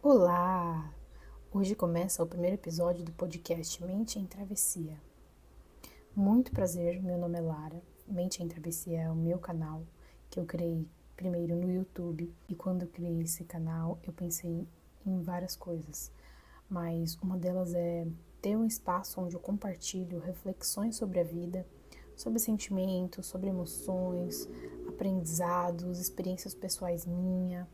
Olá! Hoje começa o primeiro episódio do podcast Mente em Travessia. Muito prazer, meu nome é Lara. Mente em Travessia é o meu canal que eu criei primeiro no YouTube e quando eu criei esse canal eu pensei em várias coisas, mas uma delas é ter um espaço onde eu compartilho reflexões sobre a vida, sobre sentimentos, sobre emoções, aprendizados, experiências pessoais minhas,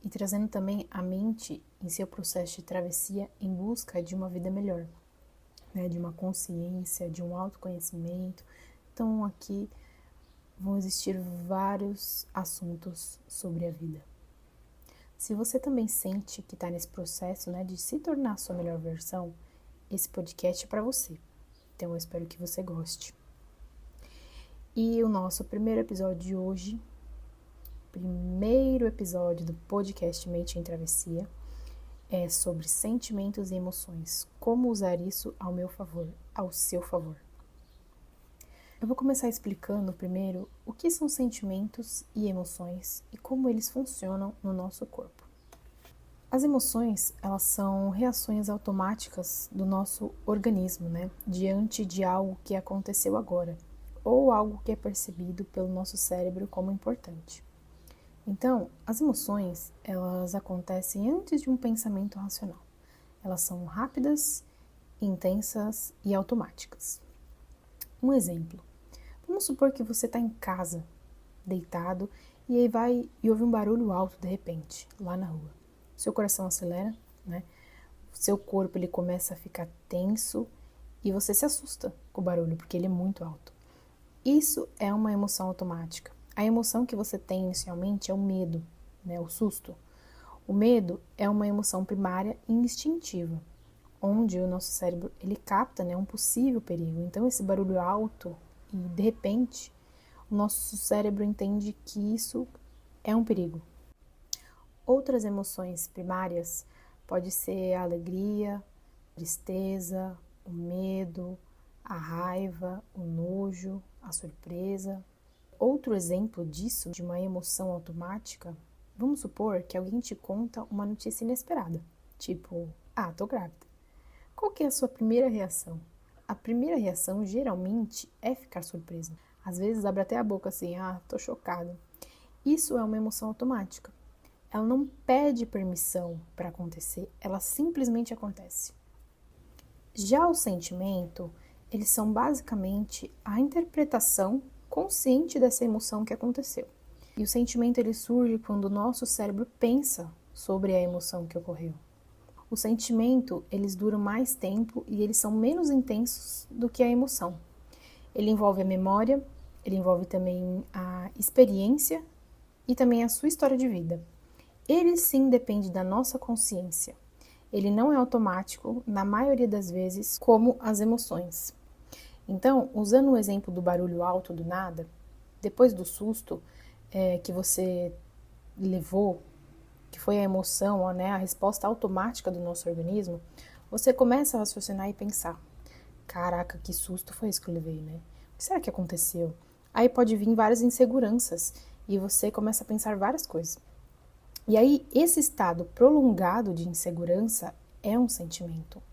e trazendo também a mente em seu processo de travessia em busca de uma vida melhor, né? De uma consciência, de um autoconhecimento. Então aqui vão existir vários assuntos sobre a vida. Se você também sente que está nesse processo, né, de se tornar a sua melhor versão, esse podcast é para você. Então eu espero que você goste. E o nosso primeiro episódio de hoje, primeiro episódio do podcast Mente em Travessia, é sobre sentimentos e emoções. Como usar isso ao meu favor, ao seu favor. Eu vou começar explicando primeiro o que são sentimentos e emoções e como eles funcionam no nosso corpo. As emoções, elas são reações automáticas do nosso organismo, né, diante de algo que aconteceu agora, ou algo que é percebido pelo nosso cérebro como importante. Então, as emoções, elas acontecem antes de um pensamento racional. Elas são rápidas, intensas e automáticas. Um exemplo. Vamos supor que você está em casa, deitado, e aí vai e ouve um barulho alto de repente, lá na rua. Seu coração acelera, né? Seu corpo ele começa a ficar tenso e você se assusta com o barulho, porque ele é muito alto. Isso é uma emoção automática. A emoção que você tem inicialmente é o medo, né, o susto. O medo é uma emoção primária e instintiva, onde o nosso cérebro ele capta, né, um possível perigo. Então esse barulho alto e de repente o nosso cérebro entende que isso é um perigo. Outras emoções primárias pode ser a alegria, a tristeza, o medo, a raiva, o nojo, a surpresa. Outro exemplo disso, de uma emoção automática, vamos supor que alguém te conta uma notícia inesperada, tipo, tô grávida. Qual que é a sua primeira reação? A primeira reação, geralmente, é ficar surpresa. Às vezes, abre até a boca assim, tô chocada. Isso é uma emoção automática. Ela não pede permissão para acontecer, ela simplesmente acontece. Já o sentimento, eles são basicamente a interpretação consciente dessa emoção que aconteceu. E o sentimento ele surge quando o nosso cérebro pensa sobre a emoção que ocorreu. O sentimento, eles duram mais tempo e eles são menos intensos do que a emoção. Ele envolve a memória, ele envolve também a experiência e também a sua história de vida. Ele sim depende da nossa consciência. Ele não é automático, na maioria das vezes, como as emoções. Então, usando o exemplo do barulho alto do nada, depois do susto que você levou, que foi a emoção, né, a resposta automática do nosso organismo, você começa a raciocinar e pensar: caraca, que susto foi isso que eu levei, né? O que será que aconteceu? Aí pode vir várias inseguranças e você começa a pensar várias coisas. E aí, esse estado prolongado de insegurança é um sentimento.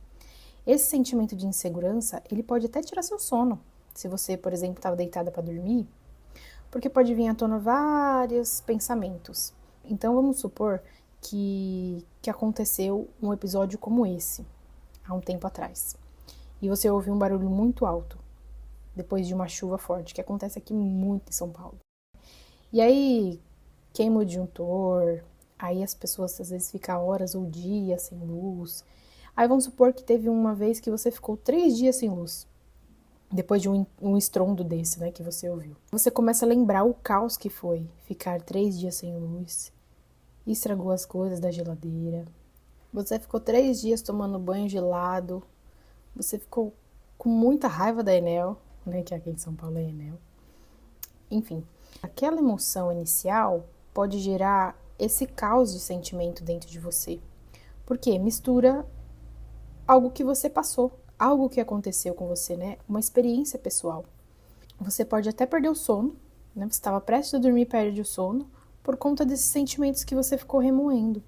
Esse sentimento de insegurança, ele pode até tirar seu sono. Se você, por exemplo, estava deitada para dormir, porque pode vir à tona vários pensamentos. Então, vamos supor que aconteceu um episódio como esse, há um tempo atrás. E você ouviu um barulho muito alto, depois de uma chuva forte, que acontece aqui muito em São Paulo. E aí, queima o disjuntor, aí as pessoas às vezes ficam horas ou dias sem luz. Aí vamos supor que teve uma vez que você ficou 3 dias sem luz, depois de um estrondo desse, né, que você ouviu. Você começa a lembrar o caos que foi ficar 3 dias sem luz, estragou as coisas da geladeira, você ficou 3 dias tomando banho gelado, você ficou com muita raiva da Enel, né, que aqui em São Paulo é Enel. Enfim, aquela emoção inicial pode gerar esse caos de sentimento dentro de você, porque mistura algo que você passou, algo que aconteceu com você, né? Uma experiência pessoal. Você pode até perder o sono, né? Você estava prestes a dormir e perde o sono por conta desses sentimentos que você ficou remoendo.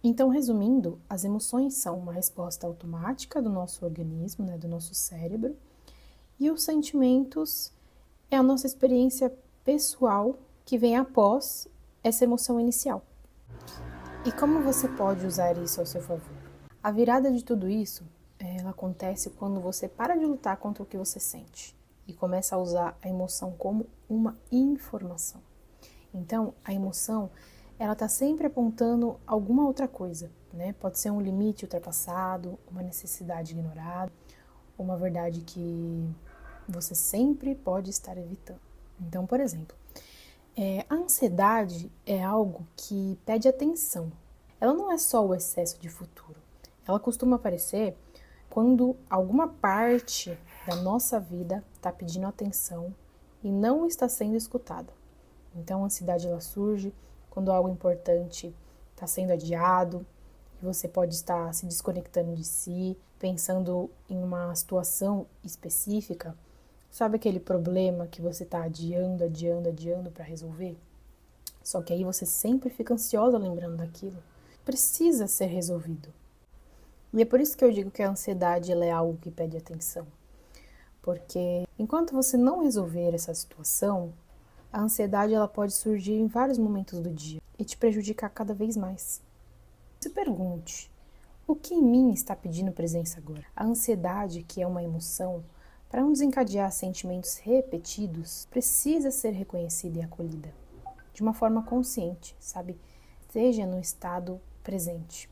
Então, resumindo, as emoções são uma resposta automática do nosso organismo, né, do nosso cérebro, e os sentimentos é a nossa experiência pessoal que vem após essa emoção inicial. E como você pode usar isso ao seu favor? A virada de tudo isso, ela acontece quando você para de lutar contra o que você sente e começa a usar a emoção como uma informação. Então, a emoção, ela está sempre apontando alguma outra coisa, né? Pode ser um limite ultrapassado, uma necessidade ignorada, uma verdade que você sempre pode estar evitando. Então, por exemplo, a ansiedade é algo que pede atenção. Ela não é só o excesso de futuro. Ela costuma aparecer quando alguma parte da nossa vida está pedindo atenção e não está sendo escutada. Então, a ansiedade ela surge quando algo importante está sendo adiado e você pode estar se desconectando de si, pensando em uma situação específica. Sabe aquele problema que você está adiando para resolver? Só que aí você sempre fica ansiosa lembrando daquilo. Precisa ser resolvido. E é por isso que eu digo que a ansiedade ela é algo que pede atenção. Porque enquanto você não resolver essa situação, a ansiedade ela pode surgir em vários momentos do dia e te prejudicar cada vez mais. Se pergunte, o que em mim está pedindo presença agora? A ansiedade, que é uma emoção, para não desencadear sentimentos repetidos, precisa ser reconhecida e acolhida de uma forma consciente, sabe? Esteja no estado presente,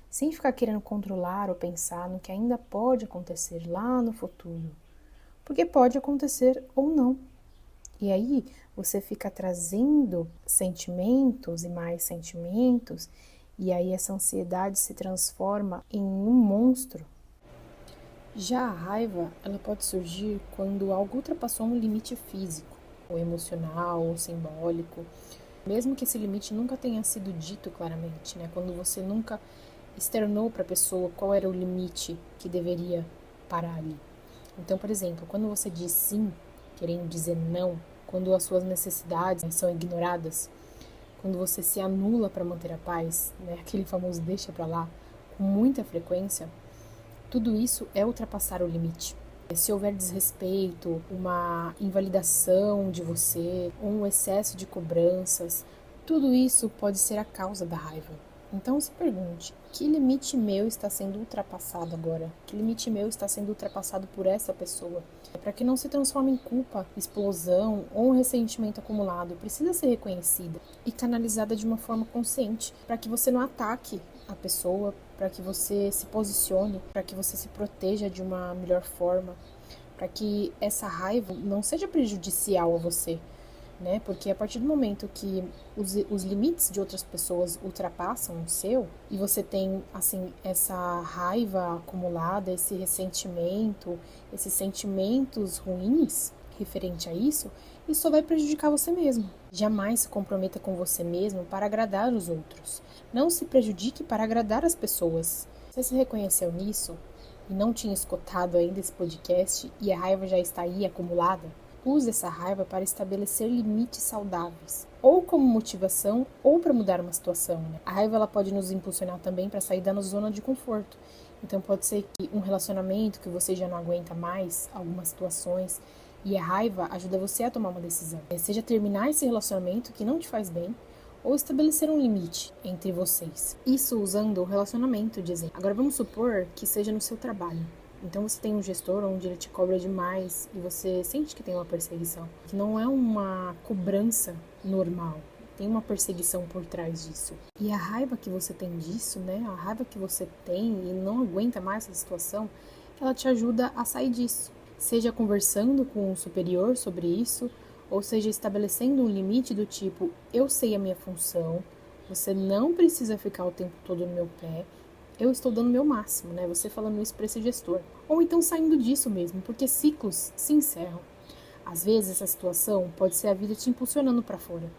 sem ficar querendo controlar ou pensar no que ainda pode acontecer lá no futuro, porque pode acontecer ou não. E aí você fica trazendo sentimentos e mais sentimentos, e aí essa ansiedade se transforma em um monstro. Já a raiva, ela pode surgir quando algo ultrapassou um limite físico, ou emocional, ou simbólico, mesmo que esse limite nunca tenha sido dito claramente, né? Quando você nunca externou para a pessoa qual era o limite que deveria parar ali. Então, por exemplo, quando você diz sim, querendo dizer não, quando as suas necessidades são ignoradas, quando você se anula para manter a paz, né? Aquele famoso deixa para lá, com muita frequência, tudo isso é ultrapassar o limite. Se houver desrespeito, uma invalidação de você, um excesso de cobranças, tudo isso pode ser a causa da raiva. Então se pergunte, que limite meu está sendo ultrapassado agora? Que limite meu está sendo ultrapassado por essa pessoa? Para que não se transforme em culpa, explosão ou um ressentimento acumulado, precisa ser reconhecida e canalizada de uma forma consciente, para que você não ataque a pessoa, para que você se posicione, para que você se proteja de uma melhor forma, para que essa raiva não seja prejudicial a você, né? Porque a partir do momento que os limites de outras pessoas ultrapassam o seu e você tem, assim, essa raiva acumulada, esse ressentimento, esses sentimentos ruins referente a isso, isso só vai prejudicar você mesmo. Jamais se comprometa com você mesmo para agradar os outros. Não se prejudique para agradar as pessoas. Você se reconheceu nisso e não tinha escutado ainda esse podcast e a raiva já está aí acumulada? Use essa raiva para estabelecer limites saudáveis, ou como motivação, ou para mudar uma situação, né? A raiva ela pode nos impulsionar também para sair da zona de conforto. Então pode ser que um relacionamento que você já não aguenta mais, algumas situações, e a raiva ajuda você a tomar uma decisão. Seja terminar esse relacionamento que não te faz bem, ou estabelecer um limite entre vocês. Isso usando o relacionamento de exemplo. Agora vamos supor que seja no seu trabalho. Então você tem um gestor onde ele te cobra demais e você sente que tem uma perseguição, que não é uma cobrança normal, tem uma perseguição por trás disso. E a raiva que você tem disso, né, a raiva que você tem e não aguenta mais essa situação, ela te ajuda a sair disso. Seja conversando com o superior sobre isso, ou seja estabelecendo um limite do tipo, eu sei a minha função, você não precisa ficar o tempo todo no meu pé, eu estou dando o meu máximo, né? Você falando isso para esse gestor. Ou então saindo disso mesmo, porque ciclos se encerram. Às vezes essa situação pode ser a vida te impulsionando para fora.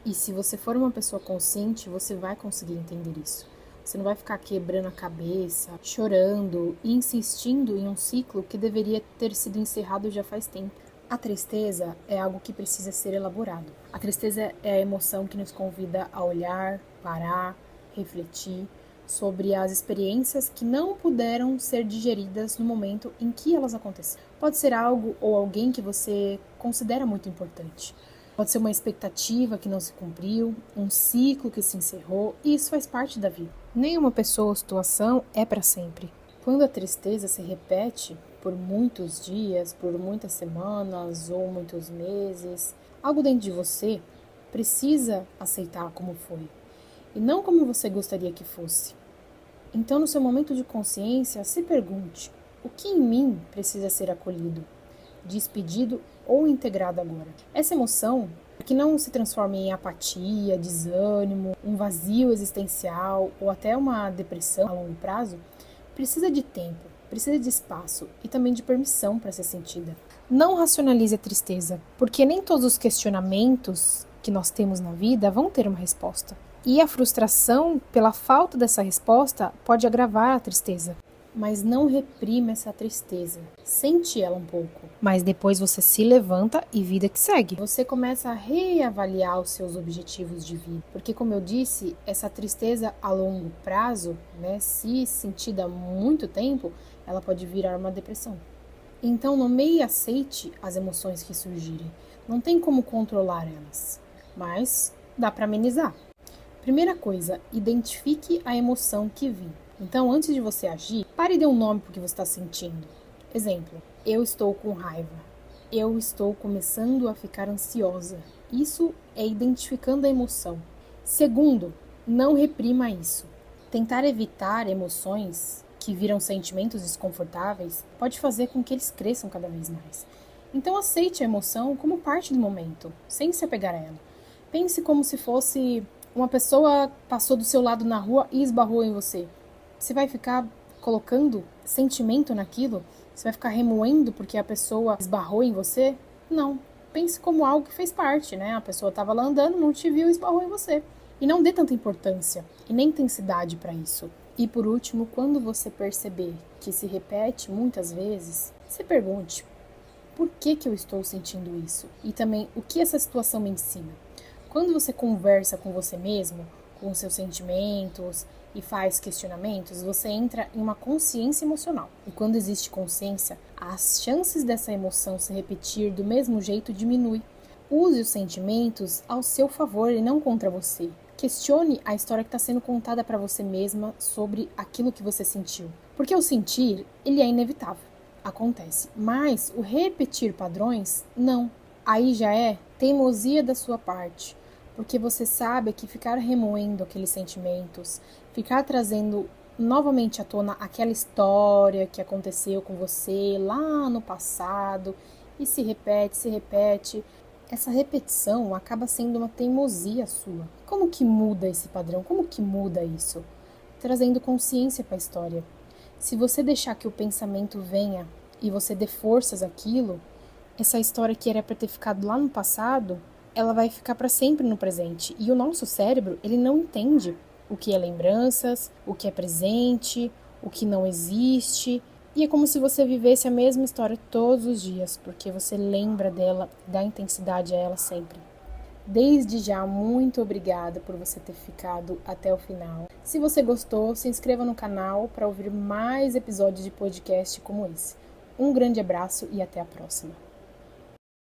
E se você for uma pessoa consciente, você vai conseguir entender isso. Você não vai ficar quebrando a cabeça, chorando e insistindo em um ciclo que deveria ter sido encerrado já faz tempo. A tristeza é algo que precisa ser elaborado. A tristeza é a emoção que nos convida a olhar, parar, refletir, sobre as experiências que não puderam ser digeridas no momento em que elas aconteceram. Pode ser algo ou alguém que você considera muito importante. Pode ser uma expectativa que não se cumpriu, um ciclo que se encerrou, e isso faz parte da vida. Nenhuma pessoa ou situação é para sempre. Quando a tristeza se repete por muitos dias, por muitas semanas ou muitos meses, algo dentro de você precisa aceitar como foi, e não como você gostaria que fosse. Então, no seu momento de consciência, se pergunte: o que em mim precisa ser acolhido, despedido ou integrado agora? Essa emoção, que não se transforme em apatia, desânimo, um vazio existencial ou até uma depressão a longo prazo, precisa de tempo, precisa de espaço e também de permissão para ser sentida. Não racionalize a tristeza, porque nem todos os questionamentos que nós temos na vida vão ter uma resposta. E a frustração pela falta dessa resposta pode agravar a tristeza. Mas não reprima essa tristeza. Sente ela um pouco. Mas depois você se levanta e vida que segue. Você começa a reavaliar os seus objetivos de vida. Porque, como eu disse, essa tristeza a longo prazo, se sentida há muito tempo, ela pode virar uma depressão. Então, nomeie e aceite as emoções que surgirem. Não tem como controlar elas, mas dá para amenizar. Primeira coisa, identifique a emoção que vem. Então, antes de você agir, pare e dê um nome para o que você está sentindo. Exemplo, eu estou com raiva. Eu estou começando a ficar ansiosa. Isso é identificando a emoção. Segundo, não reprima isso. Tentar evitar emoções que viram sentimentos desconfortáveis pode fazer com que eles cresçam cada vez mais. Então, aceite a emoção como parte do momento, sem se apegar a ela. Pense como se fosse uma pessoa passou do seu lado na rua e esbarrou em você. Você vai ficar colocando sentimento naquilo? Você vai ficar remoendo porque a pessoa esbarrou em você? Não. Pense como algo que fez parte, A pessoa estava lá andando, não te viu e esbarrou em você. E não dê tanta importância e nem intensidade para isso. E por último, quando você perceber que se repete muitas vezes, se pergunte: por que eu estou sentindo isso? E também, o que essa situação me ensina? Quando você conversa com você mesmo, com seus sentimentos e faz questionamentos, você entra em uma consciência emocional. E quando existe consciência, as chances dessa emoção se repetir do mesmo jeito diminui. Use os sentimentos ao seu favor e não contra você. Questione a história que está sendo contada para você mesma sobre aquilo que você sentiu. Porque o sentir, ele é inevitável, acontece. Mas o repetir padrões, não. Aí já é teimosia da sua parte. Porque você sabe que ficar remoendo aqueles sentimentos, ficar trazendo novamente à tona aquela história que aconteceu com você lá no passado e se repete, essa repetição acaba sendo uma teimosia sua. Como que muda esse padrão? Como que muda isso? Trazendo consciência para a história. Se você deixar que o pensamento venha e você dê forças àquilo, essa história que era para ter ficado lá no passado, ela vai ficar para sempre no presente. E o nosso cérebro, ele não entende o que é lembranças, o que é presente, o que não existe. E é como se você vivesse a mesma história todos os dias, porque você lembra dela, dá intensidade a ela sempre. Desde já, muito obrigada por você ter ficado até o final. Se você gostou, se inscreva no canal para ouvir mais episódios de podcast como esse. Um grande abraço e até a próxima.